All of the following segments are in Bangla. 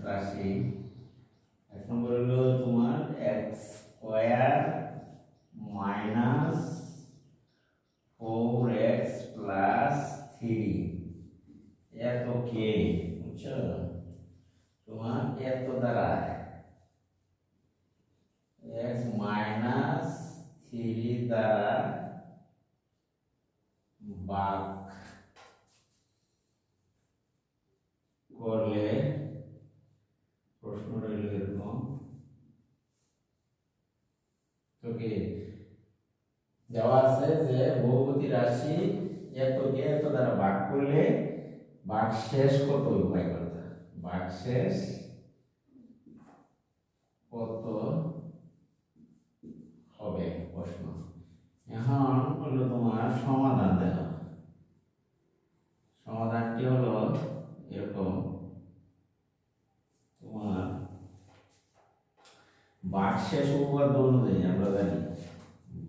রাশি। এক নম্বর হলো তোমার x square minus 4x plus 3 এত কে, বুঝছো? তোমার এত দ্বারা x মাইনাস 3 দ্বারা ভাগ করলে প্রশ্নটা হলো এরকম। তো কি দেওয়া আছে যে বহুপদী রাশি এতকে এত দ্বারা ভাগ করলে ভাগশেষ কত উপায় করতে, ভাগশেষ কত হবে প্রশ্ন। এখন হলো তোমার সমাধান দেখো, সমাধানটি হলো এরকম। তোমার ভাগশেষ উপপাদ্য অনুযায়ী আমরা জানি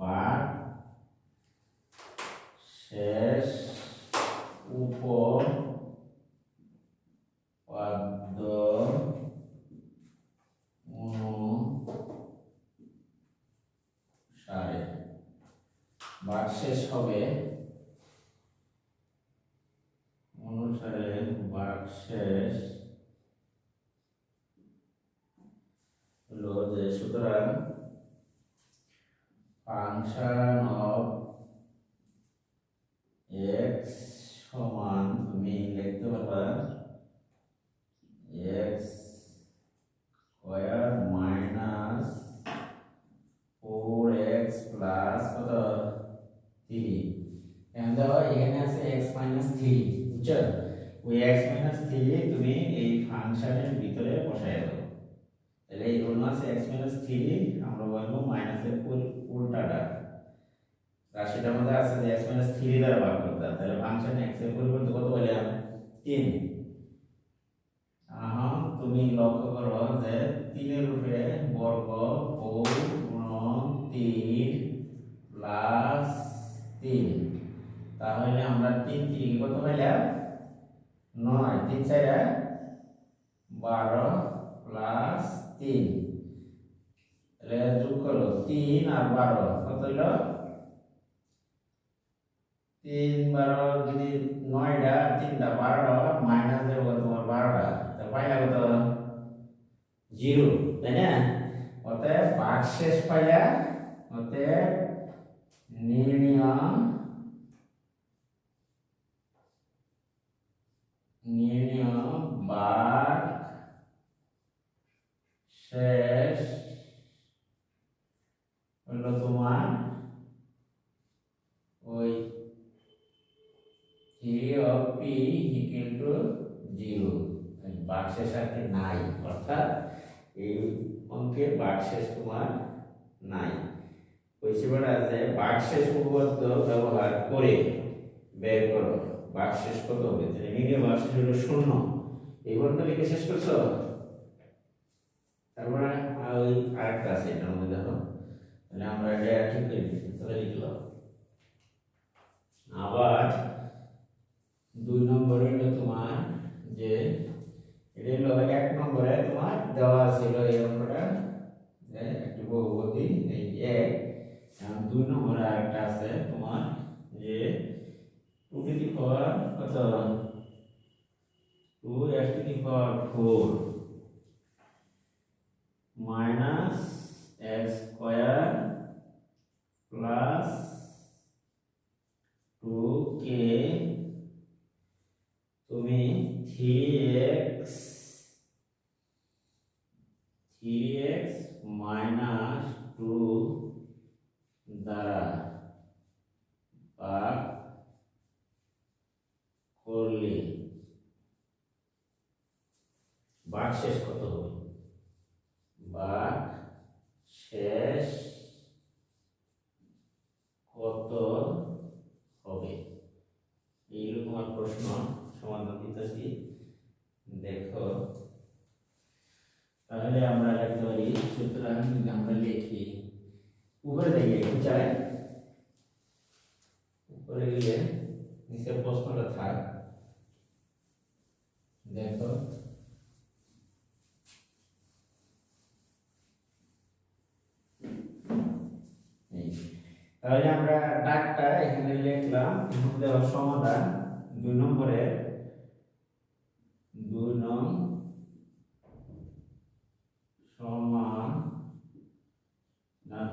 ভাগশেষ উপপাদ্য অনুসারে ভাগশেষ হবে অনুসারে ভাগশেষ হলো যে সুতরাং ফাংশন অফ x সমান তুমি লিখতে পারবা x square minus 4x plus কত 3। এখন দেখো এখানে আছে x মাইনাস 3, বুঝছো? ওই x মাইনাস 3 তুমি এই ফাংশনের ভিতরে বসায় দাও। তাহলে এই হলো আছে x মাইনাস 3, আমরা বলবো মাইনাসের উল্টাটা। রাশিটার মধ্যে আছে যে x মাইনাস 3 দ্বারা ভাগ করতে, তাহলে ফাংশন x এর পরিবর্তে কত বললাম 3। এখন তুমি লক্ষ্য করো যে 3 এর উপরে বর্গ 4 গুণন 3 প্লাস 3, তাহলে আমরা 3 3 কত পাইলাম 9, 3 4 12 প্লাস 3, তাহলে যোগ করো 3 আর 12 কত হলো 3 12 যদি 9টা 3টা 12 মাইনাস দেবো তোমার 12টা, তা পাইলা কত 0, তাই না? অতএব ভাগশেষ পাইলা, অতএব নির্ণয় ভাগশেষ হলো তোমার ওই 3 of p equal to 0, ভাগশেষ আর কি নাই, অর্থাৎ এই অঙ্কের ভাগশেষ তোমার নাই। পরিসীমাটা আছে ভাগশেষ উপপাদ্য ব্যবহার করে বের করো ভাগশেষ কত হবে। তাহলে নির্ণয় ভাগশেষ হলো 0। এই ঘরটা লিখে শেষ করছো? তারপরে ওই আরেকটা আছে এটার মধ্যে দেখো, তাহলে আমরা এটা ঠিক করে দিচ্ছি। তাহলে লিখলাম আবার 2 নম্বরে হলো তোমার যে এটা হলো 1 নম্বরে তোমার দেওয়া ছিল এই অঙ্কটা যে একটি বহুপদী এই 1। এখন 2 নম্বরে আরেকটা আছে তোমার যে 2 টু দি পাওয়ার কত 2x to the power 4 minus x square plus 2k তুমি 3x মাইনাস 2 দ্বারা ভাগ করলে ভাগশেষ কত হবে, ভাগশেষ কত হবে, এইরকম আর প্রশ্ন সমাধান দিতেছি। দেখো তাহলে আমরা লিখতে পারি, সুতরাং যদি আমরা লিখি উপরে দেখি একটু চাই, উপরে গিয়ে নিচে প্রশ্নটা থাক। দেখো তাহলে আমরা ডাকটা এখানে লিখলাম, এখন দেওয়া সমাধান 2 নম্বরে 2 নং সমাধান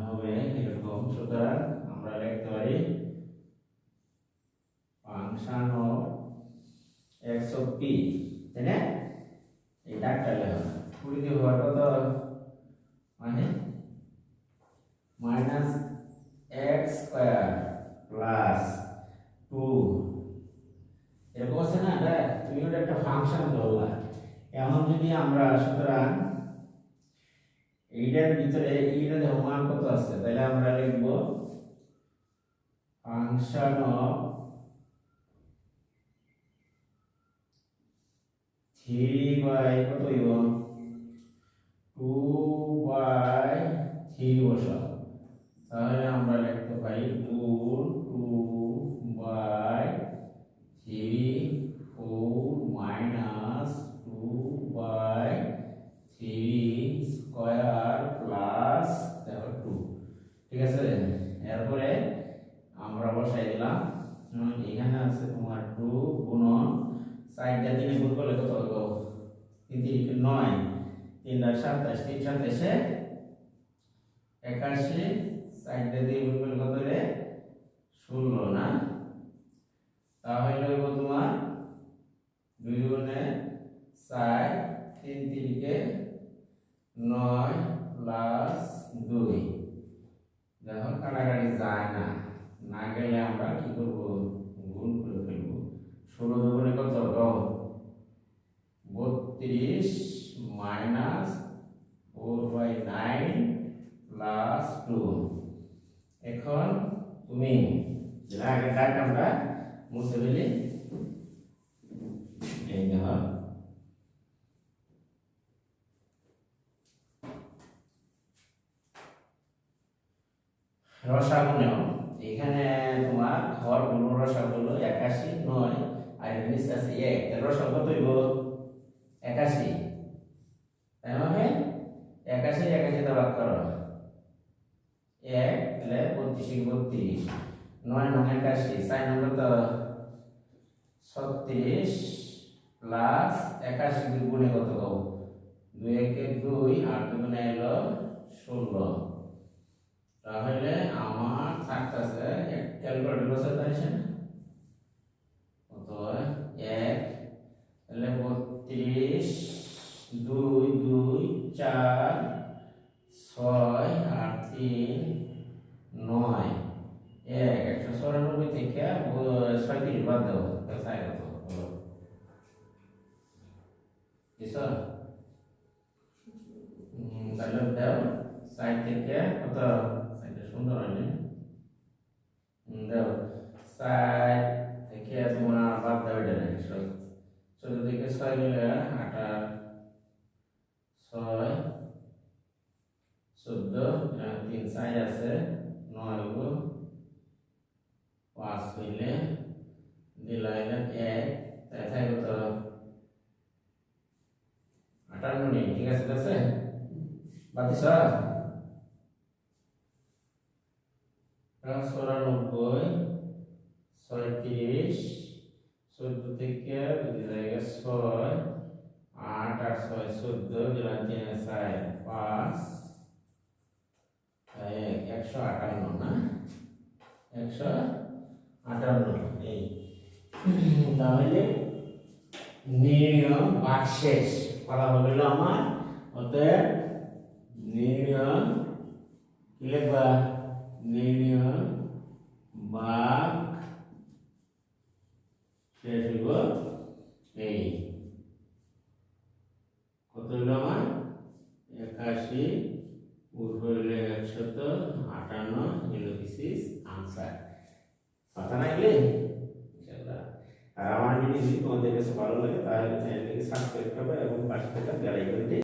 হবে এরকম। সুতরাং আমরা লিখতে পারি function of x of p, তাই না? এই ডাকটা লেখা পুরি দিয়ে হওয়ার কত মানে মাইনাস x স্কয়ার প্লাস 2 এরকম আছে না? তুমি ওটা একটা ফাংশন ধরলা। এখন যদি আমরা সুতরাং এইটার ভিতরে এইটার মান কত আছে, তাহলে আমরা লিখব ফাংশন অফ 3 বাই কত হইব 2 বাই 3 বসাও। তাহলে আমরা লিখতে পারি 2 by 3 4 minus 2 by 3 square plus 2, ঠিক আছে? এরপরে আমরা বসাই দিলাম, এখানে আছে তোমার 2 গুণন 4টা দিনে গুণ করলে কত হবে 3 3 9 3 27 3 27 81 4টা দিয়ে গুণ করলে কত রে 16 না? তাহলে হইব তোমার 2 গুণে 4 3 3 9 প্লাস 2। দেখো কাটাকাটি যায় না, না গেলে আমরা কি করব গুণ করে ফেলব। 16 দুগুণে কত হবে 32 মাইনাস 4/9 প্লাস 2। এখন তুমি আগে ডাক আমরা মুছে ফেলি। এই দেখো রসাগুণেও এখানে তোমার ঘর গুণ রসাগুলো 81 9 আর নিচে আছে 1, রসাগু কত হইব 81, তাই না? 81 81 তে ভাগ করো 1 তাহলে 32 32 9 9 81 4 নম্বর তো 36 প্লাস 81 গুণে কত পাবো 2 1 2 আর 2 গুণে এলো 16। তাহলে আমার থাকতেছে এক ক্যালকুলেটর বসে তাইছেন কত 1 তাহলে 32 2 2 4 6 আর 3 9 194 থেকে 36 বাদ দাও তাই কত হলো কিসা তাহলে দাও 60 থেকে কত সুন্দর হয়নি দাও 60 থেকে তোমার বাদ দাও এটা 14 থেকে 6 গেলে 8 6 14 3 4 আছে 9 গো 5 হইলে দিলাইলে 1 তাই তাই কত 58 নেই, ঠিক আছে? ঠিক আছে বাতিস 94 36 14 থেকে যদি জায়গা 6 8 আর 6 14 দিলাম 3 4 5 158 না 158 এই। তাহলে নির্ণয় ভাগশেষ ফলাফল হলো আমার অতএব নির্ণয় কি লিখবা নির্ণয় ভাগ শেষ হইব এই কত হইল আমার 81 উর্ব হইল 158 হইল দিস ইজ আনসার। কথা না গেলে ইনশাআল্লাহ। আর আমার ভিডিও যদি তোমাদের কাছে ভালো লাগে তাহলে চ্যানেলটিকে সাবস্ক্রাইব করবে এবং পাশে থাকা বেল আইকনটি